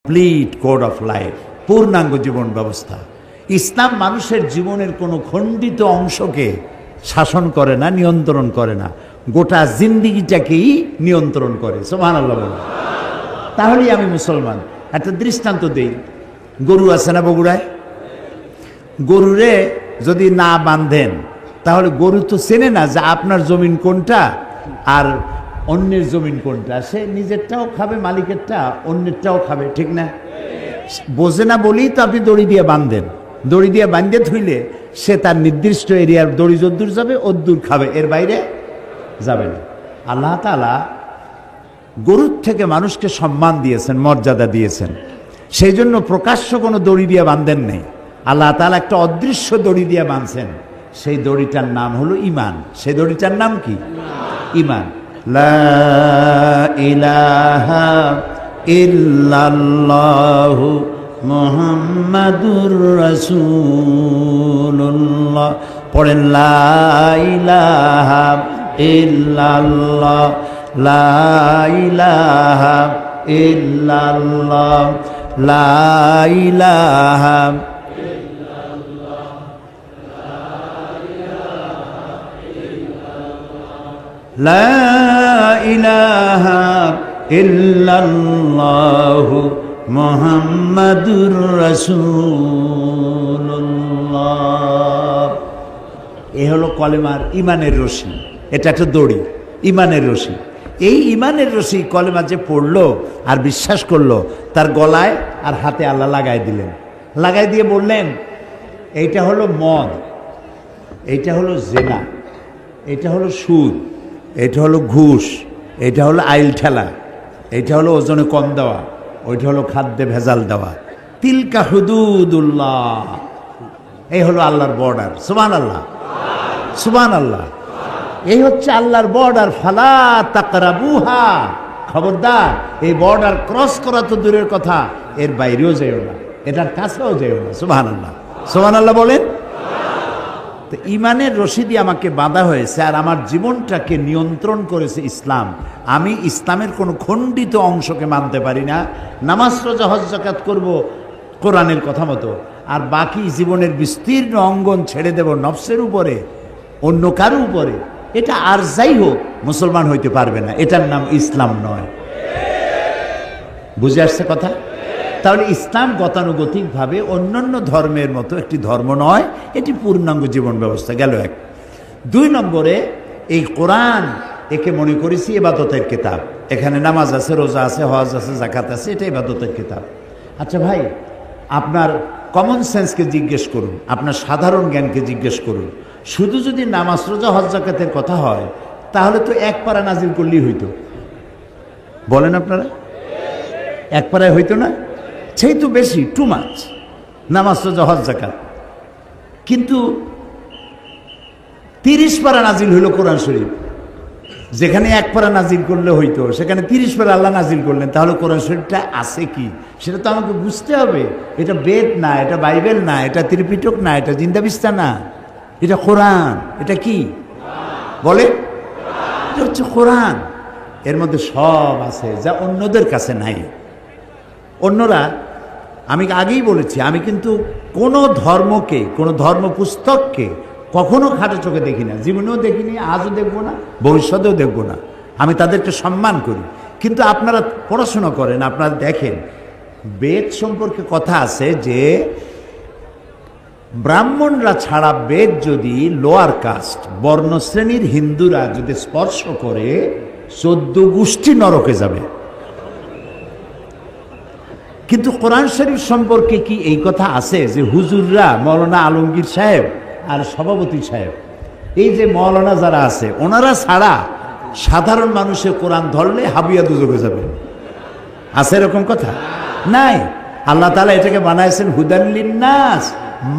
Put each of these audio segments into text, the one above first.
Complete code of life, পূর্ণাঙ্গ জীবন ব্যবস্থা। ইসলাম মানুষের জীবনের কোনো খণ্ডিত অংশকে শাসন করে না, নিয়ন্ত্রণ করে না, গোটা জিন্দিগিটাকেই নিয়ন্ত্রণ করে। সুবহানাল্লাহ বলেন। তাহলেই আমি মুসলমান। একটা দৃষ্টান্ত দেই, গরু আছে না বগুড়ায়? গরুরে যদি না বাঁধেন তাহলে গরু তো চেনে না যে আপনার জমিন কোনটা আর অন্যের জমিন কোনটা। সে নিজেরটাও খাবে, মালিকেরটা, অন্যেরটাও খাবে, ঠিক না? বোঝে না বলেই তো আপনি দড়ি দিয়ে বাঁধেন। দড়ি দিয়ে বাঁধে থইলে সে তার নির্দিষ্ট এরিয়ার দড়ি যদ্দূর যাবে অদ্দূর খাবে, এর বাইরে যাবে না। আল্লাহ তাআলা গরুর থেকে মানুষকে সম্মান দিয়েছেন, মর্যাদা দিয়েছেন, সেই জন্য প্রকাশ্য কোনো দড়ি দিয়ে বাঁধেন নেই। আল্লাহ তাআলা একটা অদৃশ্য দড়ি দিয়ে বাঁধছেন, সেই দড়িটার নাম হলো ঈমান। সেই দড়িটার নাম কি? ঈমান। লা ইলাহা ইল্লাল্লাহু মুহাম্মাদুর রাসূলুল্লাহ। পড়েন লা ইলাহা ইল্লাল্লাহ, লা ইলাহা ইল্লাল্লাহ, লা ইলাহা লা ইলাহা ইল্লাল্লাহু মুহাম্মাদুর রাসূলুল্লাহ। এ হলো কলেমার ঈমানের রশি। এটা একটা দড়ি, ঈমানের রশি। এই ঈমানের রশি কলেমা যে পড়লো আর বিশ্বাস করলো, তার গলায় আর হাতে আল্লাহ লাগাই দিলেন। লাগাই দিয়ে বললেন, এইটা হলো মদ, এইটা হলো জেনা, এটা হলো সুদ, এটা হলো ঘুষ, এটা হলো আইল ঠেলা, এটা হলো ওজনে কম দেওয়া, ওইটা হলো খাদ্যে ভেজাল দেওয়া। তিলকা হুদুদুল্লাহ, এই হলো আল্লাহর বর্ডার। সুবহানাল্লাহ, সুবহানাল্লাহ। এই হচ্ছে আল্লাহর বর্ডার। ফালা তাকরাবুহা, খবরদার এই বর্ডার ক্রস করা তো দূরের কথা, এর বাইরেও যেও না, এটার কাছেও যেও না। সুবহানাল্লাহ, সুবহানাল্লাহ বলেন। তো ঈমানের রশি দিয়ে আমাকে বাঁধা হয়েছে আর আমার জীবনটাকে নিয়ন্ত্রণ করেছে ইসলাম। আমি ইসলামের কোনো খণ্ডিত অংশকে মানতে পারি না। নামাজ, রোজা, হজ, যাকাত করব কোরআনের কথা মতো, আর বাকি জীবনের বিস্তীর্ণ অঙ্গন ছেড়ে দেব নফসের উপরে, অন্য কারো উপরে। এটা আর যাই হোক মুসলমান হইতে পারবে না। এটার নাম ইসলাম নয়। বুঝে আসছে কথা? তাহলে ইসলাম গতানুগতিকভাবে অন্যান্য ধর্মের মতো একটি ধর্ম নয়, এটি পূর্ণাঙ্গ জীবন ব্যবস্থা। গেল এক। 2 নম্বরে, এই কোরআন একে মনে করেছি ইবাদতের কিতাব। এখানে নামাজ আছে, রোজা আছে, হজ আছে, যাকাত আছে, এটা ইবাদতের কিতাব। আচ্ছা ভাই, আপনার কমন সেন্সকে জিজ্ঞেস করুন, আপনার সাধারণ জ্ঞানকে জিজ্ঞেস করুন। শুধু যদি নামাজ, রোজা, হজ, যাকাতের কথা হয় তাহলে তো এক পারা নাজিল করলেই হইতো। বলেন আপনারা? এক পারায় হইতো না? সেই তো বেশি, টু মাচ, নামাজ, রোজা, হজ, যাকাত। কিন্তু 30 পারা নাজিল হইল কোরআন শরীফ। যেখানে এক পারা নাজিল করলে হইতো, সেখানে 30 পারা আল্লাহ নাজিল করলেন। তাহলে কোরআন শরীফটা আছে কি সেটা তো আমাকে বুঝতে হবে। এটা বেদ না, এটা বাইবেল না, এটা ত্রিপিটক না, এটা জিন্দাবিস্তা না, এটা কোরআন। এটা কি বলে? এটা হচ্ছে কোরআন। এর মধ্যে সব আছে যা অন্যদের কাছে নাই। অন্যরা, আমি আগেই বলেছি, আমি কিন্তু কোনো ধর্মকে, কোনো ধর্ম পুস্তককে কখনো খাটো চোখে দেখি না, জীবনেও দেখিনি, আজও দেখবো না, ভবিষ্যতেও দেখবো না। আমি তাদেরকে সম্মান করি। কিন্তু আপনারা পড়াশোনা করেন, আপনারা দেখেন বেদ সম্পর্কে কথা আছে যে ব্রাহ্মণরা ছাড়া বেদ যদি লোয়ার কাস্ট, বর্ণশ্রেণীর হিন্দুরা যদি স্পর্শ করে 14 গোষ্ঠী নরকে যাবে। কিন্তু কোরআন শরীফ সম্পর্কে কি এই কথা আছে যে হুজুররা, মৌলানা আলমগীর সাহেব আর সভাপতি সাহেব, এই যে মৌলানা যারা আছে, ওনারা ছাড়া সাধারণ মানুষের কোরআন ধরলে হাবিয়া দুজকে যাবে? আছে এরকম কথা? নাই। আল্লাহ তাআলা এটাকে বানাইছেন হুদাল লিন্নাস,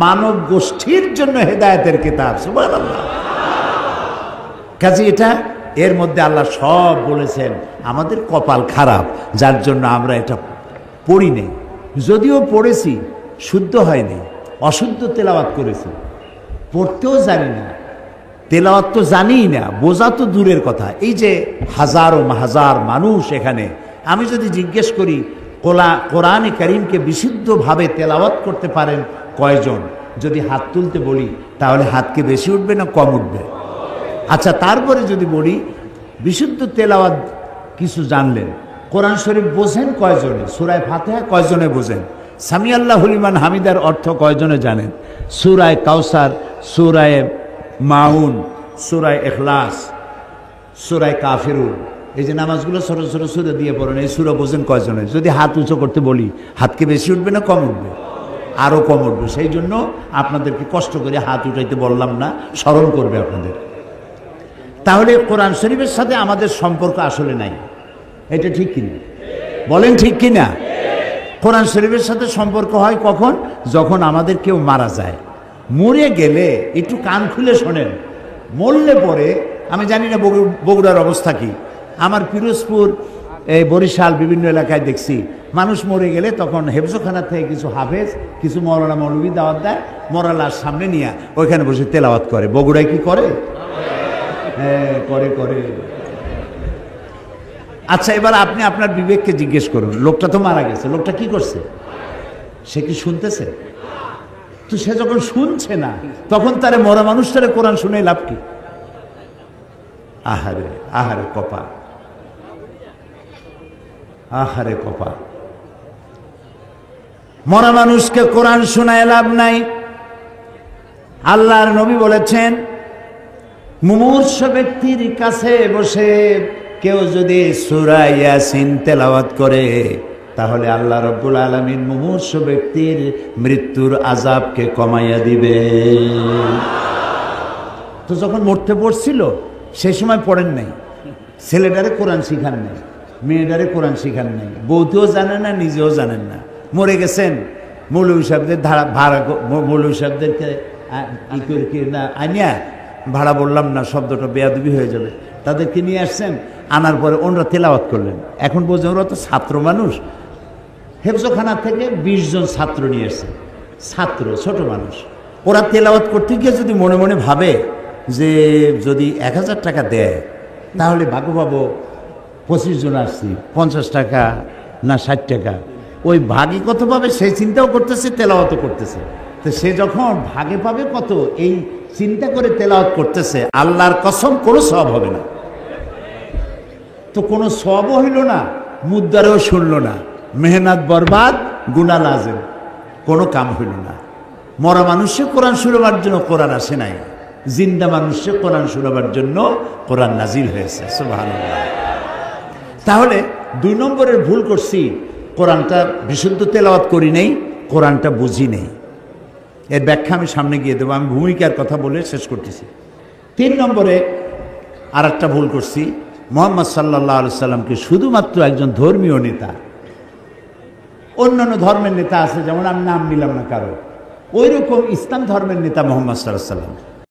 মানব গোষ্ঠীর জন্য হেদায়েতের কিতাব। সুবহানাল্লাহ। কাজে এটা, এর মধ্যে আল্লাহ সব বলেছেন। আমাদের কপাল খারাপ যার জন্য আমরা এটা পড়ি নেই। যদিও পড়েছি, শুদ্ধ হয়নি, অশুদ্ধ তেলাওয়াত করেছি, পড়তেও জানি না, তেলাওয়াত তো জানিই না, বোঝা তো দূরের কথা। এই যে হাজার মানুষ এখানে, আমি যদি জিজ্ঞেস করি কোরআনে কারীমকে বিশুদ্ধভাবে তেলাওয়াত করতে পারেন কয়জন? যদি হাত তুলতে বলি তাহলে হাত কি বেশি উঠবে না কম উঠবে? আচ্ছা, তারপরে যদি বলি বিশুদ্ধ তেলাওয়াত কিছু জানলেন, কোরআন শরীফ বোঝেন কয়জনে? সূরা ফাতিহা কয়জনে বোঝেন? সামি আল্লাহু লিমান হামিদার অর্থ কয়জনে জানেন? সূরা কাউসার, সূরা মাউন, সূরা ইখলাস, সূরা কাফিরুন, এই যে নামাজগুলো ছোট ছোট সূরা দিয়ে পড়েন, এই সূরা বোঝেন কয়জনে? যদি হাত উঁচু করতে বলি হাত কি বেশি উঠবে না কম উঠবে? আরও কম উঠবে। সেই জন্য আপনাদেরকে কষ্ট করে হাত উঠাইতে বললাম না, স্মরণ করবে আপনাদের। তাহলে কোরআন শরীফের সাথে আমাদের সম্পর্ক আসলে নাই, এটা ঠিক কিনা? বলেন ঠিক কিনা? কোরআন শরীফের সাথে সম্পর্ক হয় কখন? যখন আমাদের কেউ মারা যায়। মরে গেলে একটু কান খুলে শোনেন, মরলে পরে আমি জানি না বগুড়ার অবস্থা কি, আমার পিরোজপুর, এই বরিশাল বিভিন্ন এলাকায় দেখছি মানুষ মরে গেলে তখন হেফজখানা থেকে কিছু হাফেজ, কিছু মৌলানা মৌলবী দাওয়াত দেয়, মরা লাশ সামনে নিয়ে ওইখানে বসে তেলাওয়াত করে। বগুড়ায় কি করে? হ্যাঁ, করে করে। আচ্ছা, এবার আপনি আপনার বিবেককে জিজ্ঞেস করুন, লোকটা তো মারা গেছে, লোকটা কি করছে? সে কি শুনতেছে? তো সে যখন শুনছে না, তখন তারে মরা মানুষটারে কোরআন শুনে লাভ কি? আহারে আহারে কপাল, আহারে কপাল। মরা মানুষকে কোরআন শোনায় লাভ নাই। আল্লাহর নবী বলেছেন, মুমূর্ষ ব্যক্তির কাছে বসে কেউ যদি সূরা ইয়াসিন তেলাওয়াত করে তাহলে আল্লাহ রাব্বুল আলামিন মুমূর্ষ ব্যক্তির মৃত্যুর আযাবকে কমাইয়া দিবে। তো যখন মরতে পড়ছিল সেই সময় পড়েন নাই, ছেলেটারে কোরআন শিখান নাই, মেয়েটারে কোরআন শিখান নাই, বউতেও জানেন না, নিজেও জানেন না, মরে গেছেন। মৌলভী সাহেবদের ভাড়া, মৌলভী সাহেবদেরকে না আনিয়া, ভাড়া বললাম না, শব্দটা বেয়াদবি হয়ে যাবে, তাদেরকে নিয়ে আসছেন, আনার পরে ওনারা তেলাওয়াত করলেন। এখন বোঝেন ওরা তো ছাত্র মানুষ, হেফজখানা থেকে 20 জন ছাত্র নিয়ে আসছে, ছাত্র ছোট মানুষ। ওরা তেলাওয়াত করতে গিয়ে যদি মনে মনে ভাবে যে যদি 1000 টাকা দেয় তাহলে ভাগ্য পাবো, 25 জন আসছি, 50 টাকা না 60 টাকা, ওই ভাগে কত পাবে সেই চিন্তাও করতেছে, তেলাওয়াতও করতেছে। তো সে যখন ভাগে পাবে কত এই চিন্তা করে তেলাওয়াত করতেছে, আল্লাহর কসম কোনো সওয়াব হবে না। তো কোনো সওয়াবও হইল না, মুদ্দারেও শুনল না, মেহনত বরবাদ, গুনাহ লাজেম, কোনো কাম হইল না। মরা মানুষে কোরআন শুনবার জন্য কোরআন আসে নাই, জিন্দা মানুষে কোরআন শুনবার জন্য কোরআন নাজিল হয়েছে। সুবহানাল্লাহ। তাহলে 2 নম্বরের ভুল করছি, কোরআনটা বিশুদ্ধ তেলাওয়াত করি নেই, কোরআনটা বুঝি নেই। এর ব্যাখ্যা আমি সামনে গিয়ে দেবো, আমি ভূমিকার কথা বলে শেষ করতেছি। 3 নম্বরে আর একটা ভুল করছি, মুহাম্মদ সাল্লাল্লাহু আলাইহি সাল্লামকে শুধুমাত্র একজন ধর্মীয় নেতা, অন্যান্য ধর্মের নেতা আছে যেমন আমি নাম নিলাম না কারো, ওই রকম ইসলাম ধর্মের নেতা মুহাম্মদ সাল্লাল্লাহু আলাইহি সাল্লাম